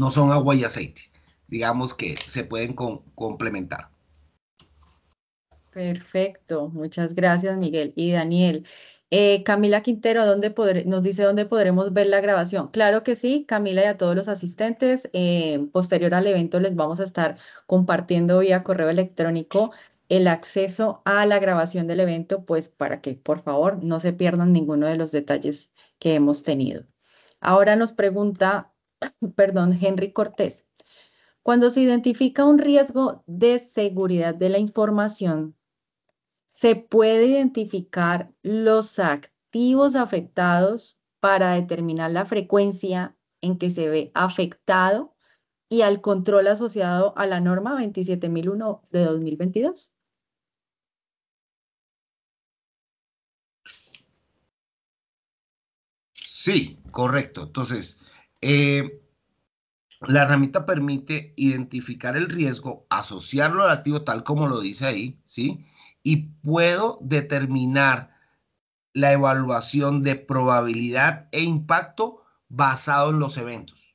son agua y aceite. Digamos que se pueden complementar. Perfecto, muchas gracias, Miguel. Y Daniel, Camila Quintero, nos dice dónde podremos ver la grabación. Claro que sí, Camila y a todos los asistentes. Posterior al evento les vamos a estar compartiendo vía correo electrónico el acceso a la grabación del evento, pues para que por favor no se pierdan ninguno de los detalles que hemos tenido. Ahora nos pregunta, perdón, Henry Cortés. Cuando se identifica un riesgo de seguridad de la información, ¿se puede identificar los activos afectados para determinar la frecuencia en que se ve afectado y al control asociado a la norma 27001 de 2022? Sí, correcto. Entonces, la herramienta permite identificar el riesgo, asociarlo al activo tal como lo dice ahí, ¿sí? Y puedo determinar la evaluación de probabilidad e impacto basado en los eventos.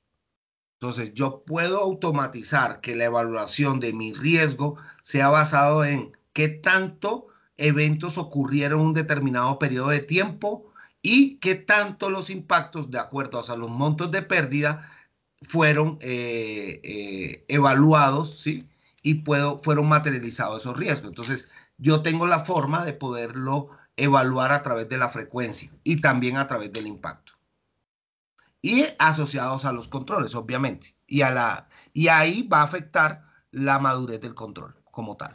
Entonces, yo puedo automatizar que la evaluación de mi riesgo sea basado en qué tanto eventos ocurrieron en un determinado periodo de tiempo y qué tanto los impactos, de acuerdo a los montos de pérdida, fueron evaluados, ¿sí? Y fueron materializados esos riesgos. Entonces, yo tengo la forma de poderlo evaluar a través de la frecuencia y también a través del impacto. Y asociados a los controles, obviamente. Y ahí va a afectar la madurez del control como tal.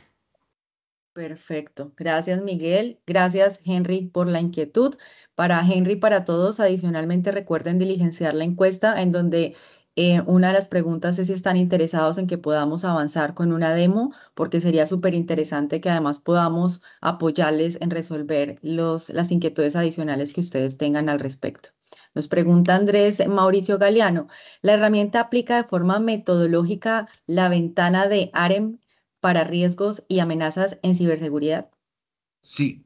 Perfecto. Gracias, Miguel. Gracias, Henry, por la inquietud. Para Henry, para todos, adicionalmente recuerden diligenciar la encuesta en donde una de las preguntas es si están interesados en que podamos avanzar con una demo, porque sería súper interesante que además podamos apoyarles en resolver las inquietudes adicionales que ustedes tengan al respecto. Nos pregunta Andrés Mauricio Galeano, ¿la herramienta aplica de forma metodológica la ventana de AREM para riesgos y amenazas en ciberseguridad? Sí,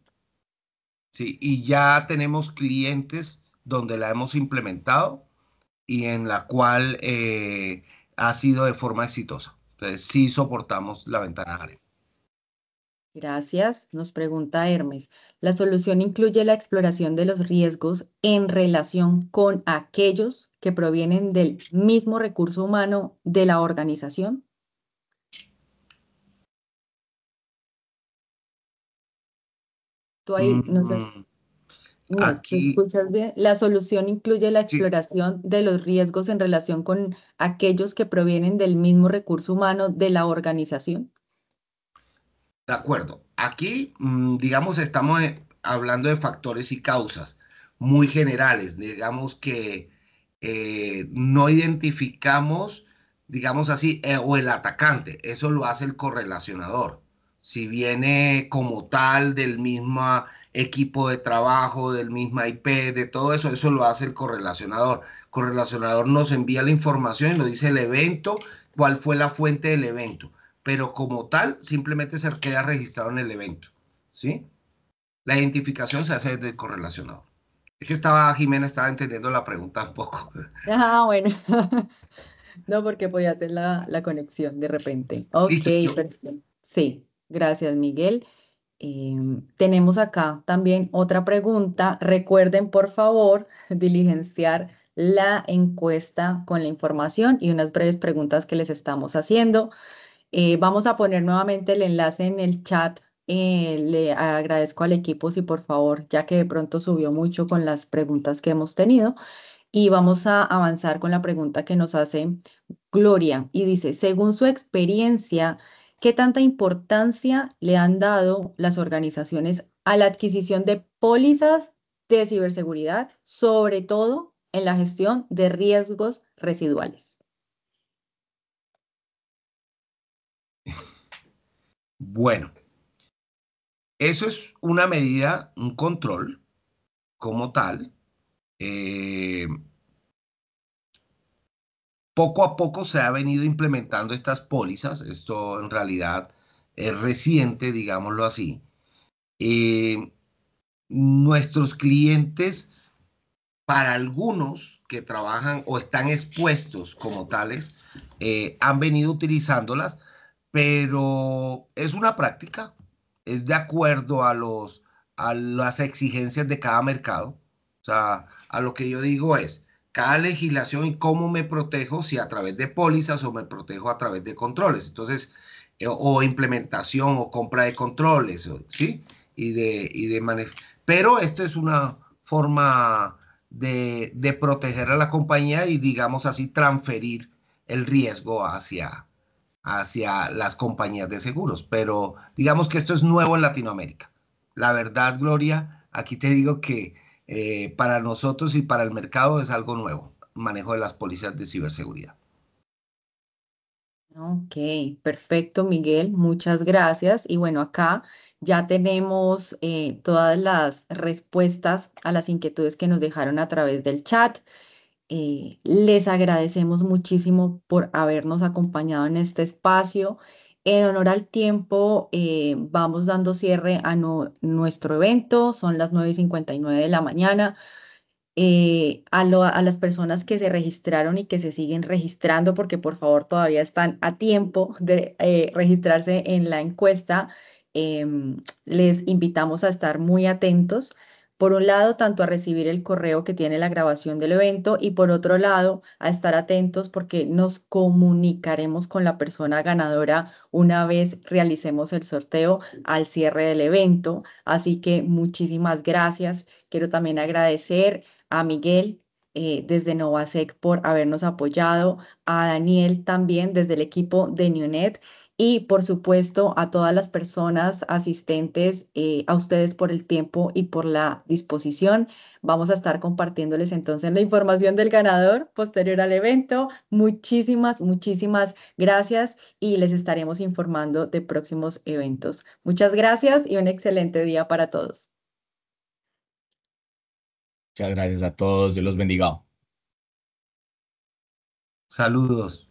sí, y ya tenemos clientes donde la hemos implementado y en la cual ha sido de forma exitosa. Entonces, sí soportamos la ventana AREM. Gracias. Nos pregunta Hermes. ¿La solución incluye la exploración de los riesgos en relación con aquellos que provienen del mismo recurso humano de la organización? Tú ahí no sé, Mm, ¿me aquí, escuchas bien? La solución incluye la sí, exploración de los riesgos en relación con aquellos que provienen del mismo recurso humano de la organización. de acuerdo. Aquí, digamos, estamos hablando de factores y causas muy generales. Digamos que no identificamos, digamos así, o el atacante. Eso lo hace el correlacionador. Si viene como tal del mismo equipo de trabajo, del mismo IP, de todo eso, eso lo hace el correlacionador. El correlacionador nos envía la información y nos dice el evento, cuál fue la fuente del evento, pero como tal simplemente se queda registrado en el evento, ¿sí? La identificación se hace desde el correlacionador. Es que Jimena estaba entendiendo la pregunta un poco. Ah, bueno. No, porque podía hacer la conexión de repente. Ok, Listo, yo, perfecto. Sí, gracias, Miguel. Tenemos acá también otra pregunta. Recuerden, por favor, diligenciar la encuesta con la información y unas breves preguntas que les estamos haciendo. Vamos a poner nuevamente el enlace en el chat. Le agradezco al equipo si por favor, ya que de pronto subió mucho con las preguntas que hemos tenido. Y vamos a avanzar con la pregunta que nos hace Gloria y dice, según su experiencia, ¿qué tanta importancia le han dado las organizaciones a la adquisición de pólizas de ciberseguridad, sobre todo en la gestión de riesgos residuales? bueno, eso es una medida, un control como tal. Eh, Poco a poco se ha venido implementando estas pólizas. Esto en realidad es reciente, digámoslo así. Eh, Nuestros clientes, para algunos que trabajan o están expuestos como tales, han venido utilizándolas, pero es una práctica, es de acuerdo a las exigencias de cada mercado. O sea, a lo que yo digo es, cada legislación y cómo me protejo, si a través de pólizas o me protejo a través de controles. Entonces, o implementación o compra de controles, ¿sí? Pero esto es una forma de proteger a la compañía y, digamos así, transferir el riesgo hacia las compañías de seguros. Pero digamos que esto es nuevo en Latinoamérica. La verdad, Gloria, aquí te digo que para nosotros y para el mercado es algo nuevo, manejo de las pólizas de ciberseguridad. Ok, perfecto, Miguel, muchas gracias. Y bueno, acá ya tenemos todas las respuestas a las inquietudes que nos dejaron a través del chat. Les agradecemos muchísimo por habernos acompañado en este espacio. En honor al tiempo, vamos dando cierre a nuestro evento. Son las 9:59 de la mañana. A las personas que se registraron y que se siguen registrando, porque por favor todavía están a tiempo de registrarse en la encuesta, les invitamos a estar muy atentos. Por un lado, tanto a recibir el correo que tiene la grabación del evento y por otro lado, a estar atentos porque nos comunicaremos con la persona ganadora una vez realicemos el sorteo al cierre del evento. Así que muchísimas gracias. Quiero también agradecer a Miguel desde Novasec por habernos apoyado, a Daniel también desde el equipo de Newnet y por supuesto a todas las personas asistentes, a ustedes por el tiempo y por la disposición. Vamos a estar compartiéndoles entonces la información del ganador posterior al evento. Muchísimas, muchísimas gracias y les estaremos informando de próximos eventos. Muchas gracias y un excelente día para todos. Muchas gracias a todos. Dios los bendiga. Saludos.